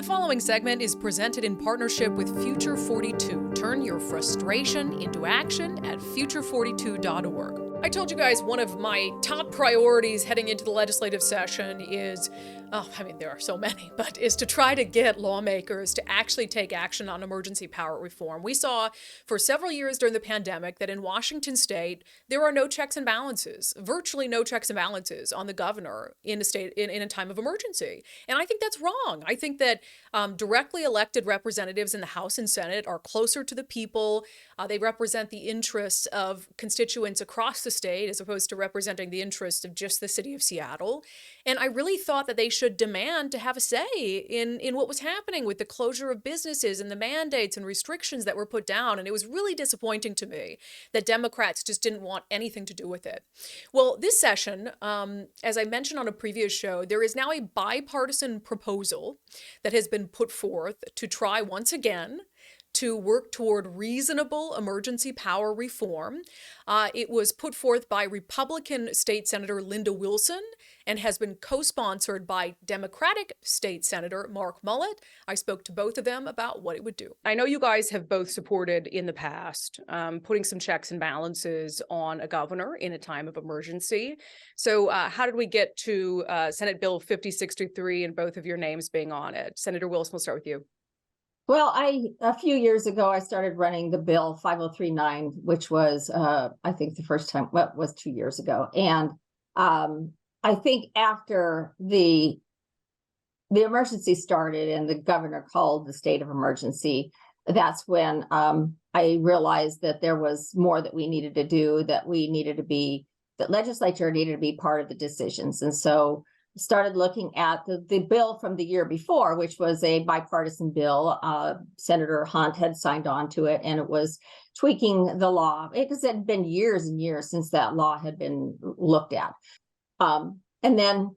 following segment is presented in partnership with Future 42. Turn your frustration into action at future42.org. I told you guys one of my top priorities heading into the legislative session is, there are so many, but is to try to get lawmakers to actually take action on emergency power reform. We saw for several years during the pandemic that in Washington state, there are no checks and balances, virtually no checks and balances on the governor in a state in a time of emergency. And I think that's wrong. I think that directly elected representatives in the House and Senate are closer to the people. They represent the interests of constituents across the state as opposed to representing the interests of just the city of Seattle. And I really thought that they should demand to have a say in what was happening with the closure of businesses and the mandates and restrictions that were put down. And it was really disappointing to me that Democrats just didn't want anything to do with it. Well, this session, as I mentioned on a previous show, there is now a bipartisan proposal that has been put forth to try once again to work toward reasonable emergency power reform. It was put forth by Republican State Senator Lynda Wilson and has been co-sponsored by Democratic State Senator Mark Mullet. I spoke to both of them about what it would do. I know you guys have both supported in the past putting some checks and balances on a governor in a time of emergency. So how did we get to Senate Bill 5063 and both of your names being on it? Senator Wilson, we'll start with you. Well, a few years ago, I started running the bill 5039, which was, I think the first time, well, it was 2 years ago. And I think after the emergency started and the governor called the state of emergency, that's when I realized that there was more that we needed to do, that legislature needed to be part of the decisions. And so started looking at the bill from the year before, which was a bipartisan bill. Senator Hunt had signed on to it, and it was tweaking the law because it had been years and years since that law had been looked at. And then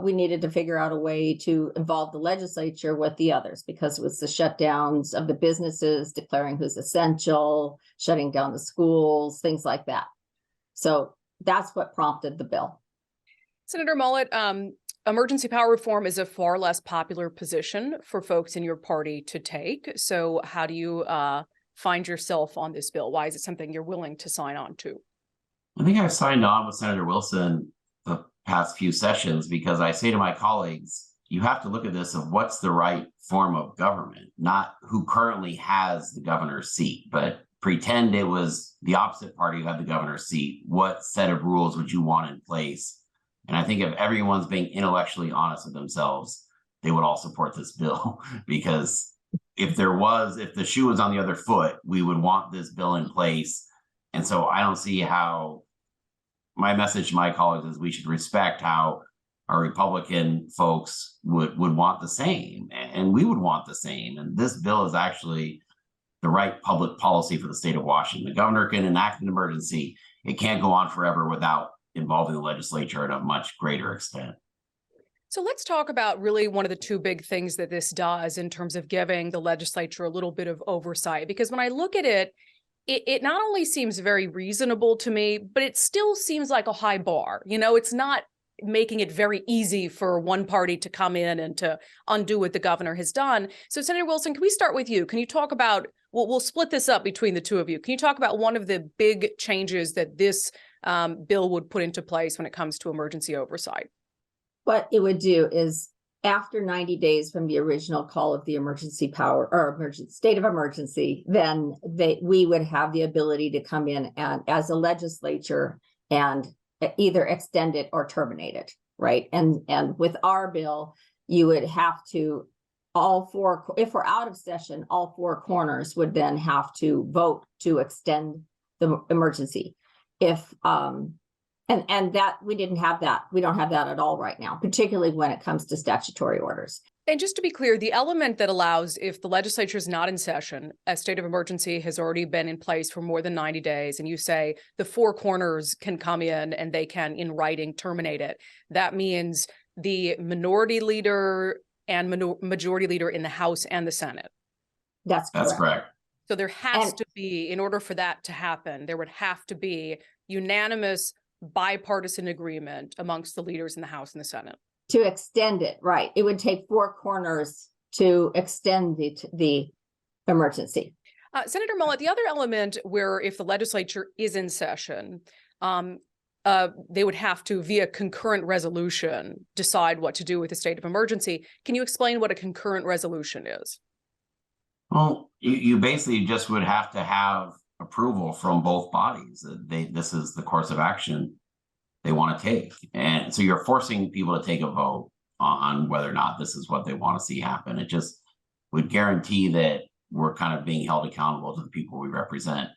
we needed to figure out a way to involve the legislature with the others because it was the shutdowns of the businesses, declaring who's essential, shutting down the schools, things like that. So that's what prompted the bill. Senator Mullet, emergency power reform is a far less popular position for folks in your party to take. So how do you find yourself on this bill? Why is it something you're willing to sign on to? I think I've signed on with Senator Wilson the past few sessions because I say to my colleagues, you have to look at this of what's the right form of government, not who currently has the governor's seat, but pretend it was the opposite party who had the governor's seat. What set of rules would you want in place? And I think if everyone's being intellectually honest with themselves, they would all support this bill because if the shoe was on the other foot, we would want this bill in place. And so I don't see how my message to my colleagues is we should respect how our Republican folks would want the same, and we would want the same. And this bill is actually the right public policy for the state of Washington. The governor can enact an emergency. It can't go on forever without involving the legislature at a much greater extent. So let's talk about really one of the two big things that this does in terms of giving the legislature a little bit of oversight. Because when I look at it, it not only seems very reasonable to me, but it still seems like a high bar. You know, it's not making it very easy for one party to come in and to undo what the governor has done. So Senator Wilson, can we start with you? Can you talk about, we'll split this up between the two of you. Can you talk about one of the big changes that this bill would put into place when it comes to emergency oversight? What it would do is after 90 days from the original call of the emergency power or state of emergency, then we would have the ability to come in and as a legislature and either extend it or terminate it, right? And with our bill, you would have to if we're out of session, all four corners would then have to vote to extend the emergency. If and that we didn't have that. We don't have that at all right now, particularly when it comes to statutory orders. And just to be clear, the element that allows if the legislature is not in session, a state of emergency has already been in place for more than 90 days, and you say the four corners can come in and they can, in writing, terminate it. That means the minority leader and majority leader in the House and the Senate. That's correct. So there has to be, in order for that to happen, there would have to be unanimous bipartisan agreement amongst the leaders in the House and the Senate. To extend it, right. It would take four corners to extend the emergency. Senator Mullet, the other element where if the legislature is in session, they would have to, via concurrent resolution, decide what to do with the state of emergency. Can you explain what a concurrent resolution is? Well, you basically just would have to have approval from both bodies. This is the course of action they want to take. And so you're forcing people to take a vote on whether or not this is what they want to see happen. It just would guarantee that we're kind of being held accountable to the people we represent.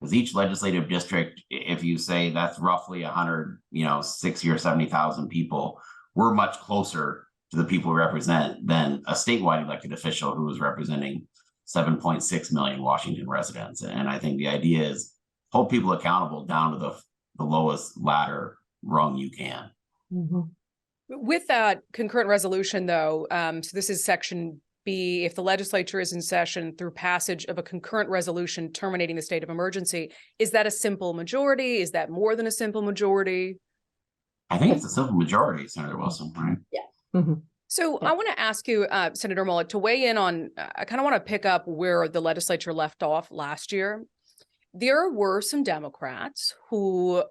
Because each legislative district, if you say that's roughly 160 or 70,000 people, we're much closer to the people we represent than a statewide elected official who is representing 7.6 million Washington residents. And I think the idea is hold people accountable down to the lowest ladder rung you can. Mm-hmm. With that concurrent resolution, though, so this is section B, if the legislature is in session through passage of a concurrent resolution terminating the state of emergency, is that a simple majority? Is that more than a simple majority? I think it's a simple majority, Senator Wilson, right? Yeah. Mm-hmm. So I want to ask you, Senator Mullet, to weigh in on, I kind of want to pick up where the legislature left off last year. There were some Democrats who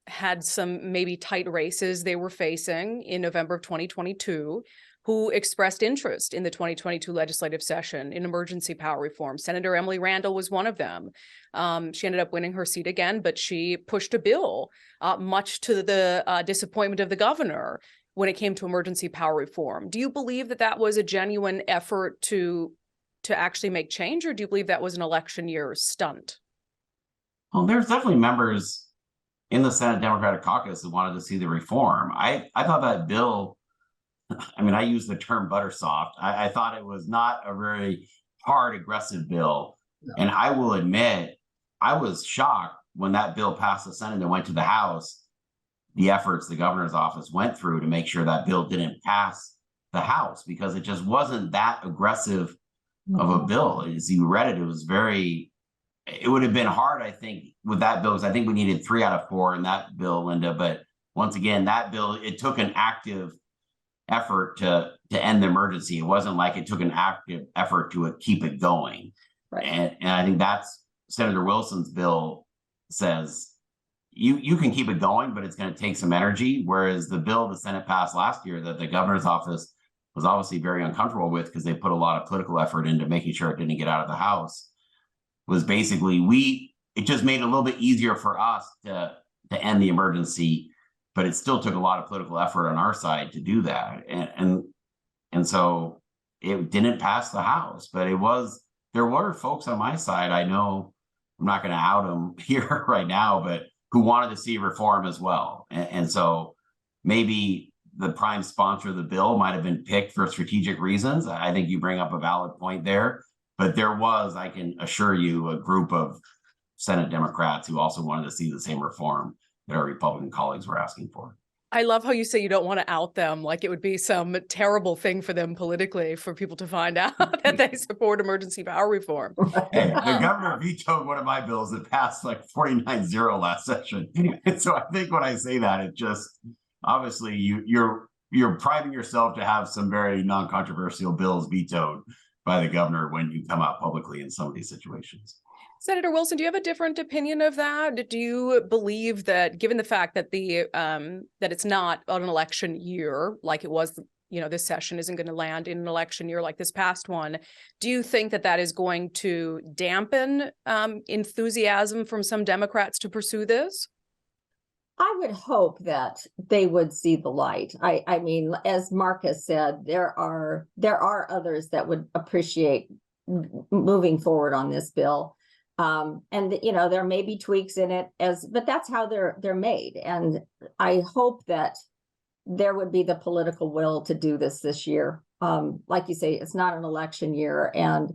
had some maybe tight races they were facing in November of 2022 who expressed interest in the 2022 legislative session in emergency power reform. Senator Emily Randall was one of them. She ended up winning her seat again, but she pushed a bill, much to the disappointment of the governor, when it came to emergency power reform. Do you believe that that was a genuine effort to actually make change, or do you believe that was an election year stunt? Well, there's definitely members in the Senate Democratic Caucus who wanted to see the reform. I thought that bill, I mean, I use the term butter soft. I thought it was not a very hard, aggressive bill. No. And I will admit, I was shocked when that bill passed the Senate and went to the House, the efforts the governor's office went through to make sure that bill didn't pass the House, because it just wasn't that aggressive of a bill. As you read it, it would have been hard, I think, with that bill, because I think we needed 3 out of 4 in that bill, Lynda. But once again, that bill, it took an active effort to end the emergency. It wasn't like it took an active effort to keep it going. Right. And I think that's Senator Wilson's bill says you can keep it going, but it's going to take some energy. Whereas the bill the Senate passed last year that the governor's office was obviously very uncomfortable with, because they put a lot of political effort into making sure it didn't get out of the House, was basically it just made it a little bit easier for us to end the emergency, but it still took a lot of political effort on our side to do that. And so it didn't pass the House, but there were folks on my side, I know, I'm not going to out them here right now, but who wanted to see reform as well. And so maybe the prime sponsor of the bill might have been picked for strategic reasons. I think you bring up a valid point there, but there was, I can assure you, a group of Senate Democrats who also wanted to see the same reform that our Republican colleagues were asking for. I love how you say you don't want to out them, like it would be some terrible thing for them politically for people to find out that they support emergency power reform. Hey, the governor vetoed one of my bills that passed like 49-0 last session. And so I think when I say that, it just, obviously you're priding yourself to have some very non-controversial bills vetoed by the governor when you come out publicly in some of these situations. Senator Wilson, do you have a different opinion of that? Do you believe that, given the fact that that it's not an election year like it was, this session isn't going to land in an election year like this past one, do you think that that is going to dampen enthusiasm from some Democrats to pursue this? I would hope that they would see the light. I mean, as Mark has said, there are others that would appreciate moving forward on this bill. And there may be tweaks in it, but that's how they're made. And I hope that there would be the political will to do this year. Like you say, it's not an election year, and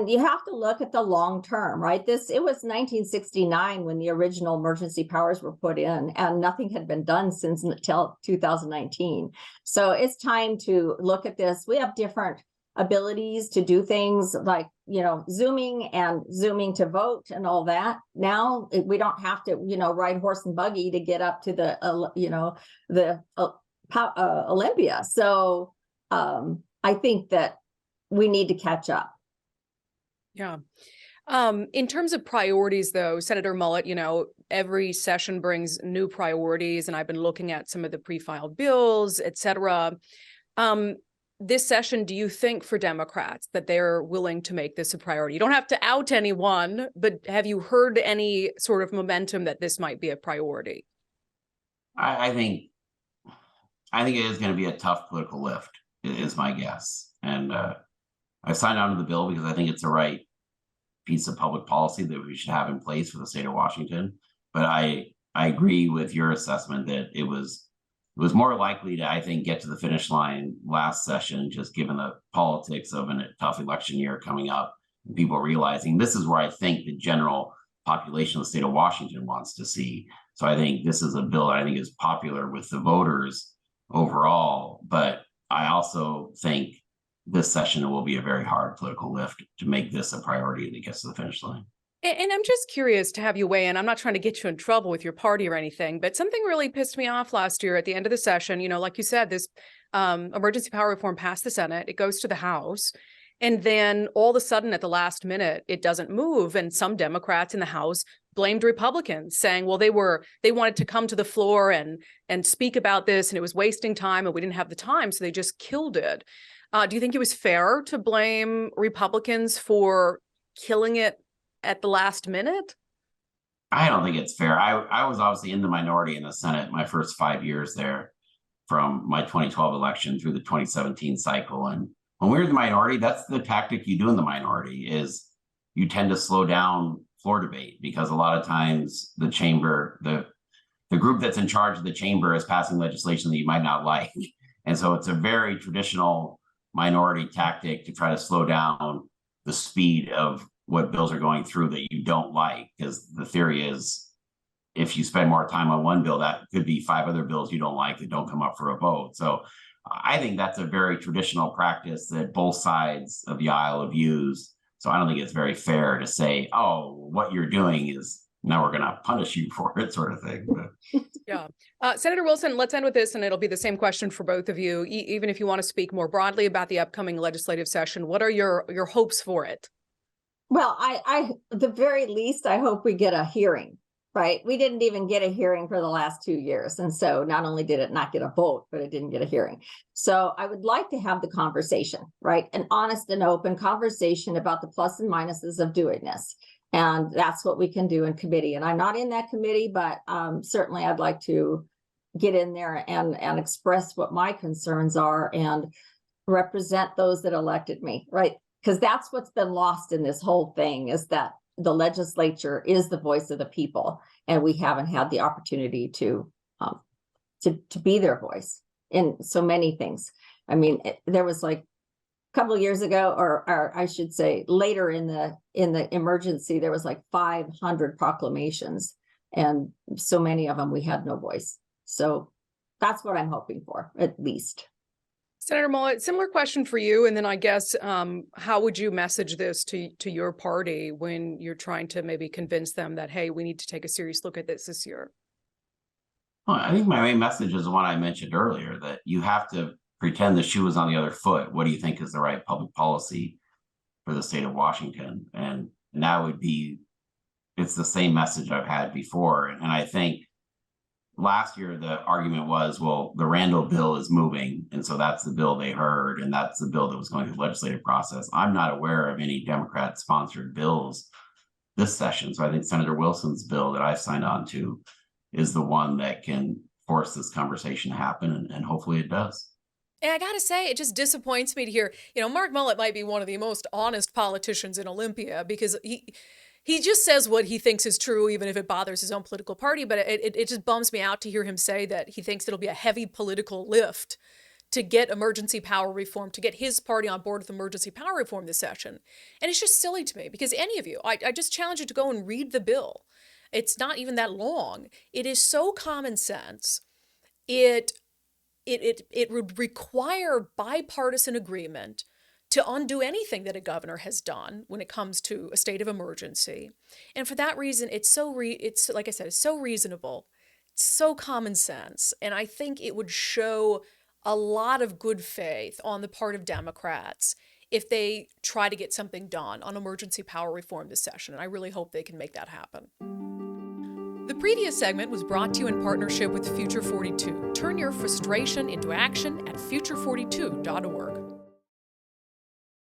you have to look at the long term, right? It was 1969 when the original emergency powers were put in, and nothing had been done since until 2019. So it's time to look at this. We have different abilities to do things like, zooming to vote and all that. Now we don't have to, ride horse and buggy to get up to the Olympia. So I think that we need to catch up. Yeah. In terms of priorities, though, Senator Mullet, every session brings new priorities, and I've been looking at some of the pre-filed bills, et cetera. This session, do you think for Democrats that they're willing to make this a priority? You don't have to out anyone, but have you heard any sort of momentum that this might be a priority? I think it is going to be a tough political lift, is my guess. And I signed on to the bill because I think it's the right piece of public policy that we should have in place for the state of Washington. But I agree with your assessment that it was more likely to, I think, get to the finish line last session, just given the politics of a tough election year coming up, and people realizing this is where I think the general population of the state of Washington wants to see. So I think this is a bill that I think is popular with the voters overall, but I also think this session will be a very hard political lift to make this a priority that gets to the finish line. And I'm just curious to have you weigh in. I'm not trying to get you in trouble with your party or anything, but something really pissed me off last year at the end of the session. Like you said, this emergency power reform passed the Senate, it goes to the House, and then all of a sudden at the last minute, it doesn't move. And some Democrats in the House blamed Republicans, saying, well, they wanted to come to the floor and speak about this, and it was wasting time, and we didn't have the time, so they just killed it. Do you think it was fair to blame Republicans for killing it at the last minute? I don't think it's fair. I was obviously in the minority in the Senate my first 5 years there, from my 2012 election through the 2017 cycle. And when we were in the minority, that's the tactic you do in the minority, is you tend to slow down floor debate, because a lot of times the chamber, the group that's in charge of the chamber is passing legislation that you might not like. And so it's a very traditional minority tactic to try to slow down the speed of what bills are going through that you don't like, because the theory is if you spend more time on one bill, that could be 5 other bills you don't like that don't come up for a vote. So I think that's a very traditional practice that both sides of the aisle have used. So I don't think it's very fair to say, oh, what you're doing is now we're going to punish you for it, sort of thing. Yeah. Senator Wilson, let's end with this, and it'll be the same question for both of you. Even if you want to speak more broadly about the upcoming legislative session, what are your hopes for it? Well, I at the very least, I hope we get a hearing, right? We didn't even get a hearing for the last 2 years. And so not only did it not get a vote, but it didn't get a hearing. So I would like to have the conversation, right? An honest and open conversation about the plus and minuses of doing this. And that's what we can do in committee. And I'm not in that committee, but certainly I'd like to get in there and express what my concerns are and represent those that elected me, right? Because that's what's been lost in this whole thing, is that the legislature is the voice of the people, and we haven't had the opportunity to be their voice in so many things. I mean, there was like a couple of years ago, or I should say later in the emergency, there was like 500 proclamations, and so many of them we had no voice. So that's what I'm hoping for, at least. Senator Mullet, similar question for you. And then I guess, how would you message this to your party when you're trying to maybe convince them that, hey, we need to take a serious look at this year? Well, I think my main message is the one I mentioned earlier, that you have to pretend the shoe is on the other foot. What do you think is the right public policy for the state of Washington? And that would be, it's the same message I've had before. And I think last year, the argument was, well, the Randall bill is moving, and so that's the bill they heard, and that's the bill that was going through the legislative process. I'm not aware of any Democrat-sponsored bills this session, so I think Senator Wilson's bill that I've signed on to is the one that can force this conversation to happen, and hopefully it does. And I gotta say, it just disappoints me to hear, Mark Mullet might be one of the most honest politicians in Olympia, because he just says what he thinks is true, even if it bothers his own political party. But it just bums me out to hear him say that he thinks it'll be a heavy political lift to get emergency power reform, to get his party on board with emergency power reform this session. And it's just silly to me, because any of you, I just challenge you to go and read the bill. It's not even that long. It is so common sense. It would require bipartisan agreement to undo anything that a governor has done when it comes to a state of emergency. And for that reason, it's like I said, it's so reasonable, it's so common sense. And I think it would show a lot of good faith on the part of Democrats if they try to get something done on emergency power reform this session, and I really hope they can make that happen. The previous segment was brought to you in partnership with Future 42. Turn your frustration into action at future42.org.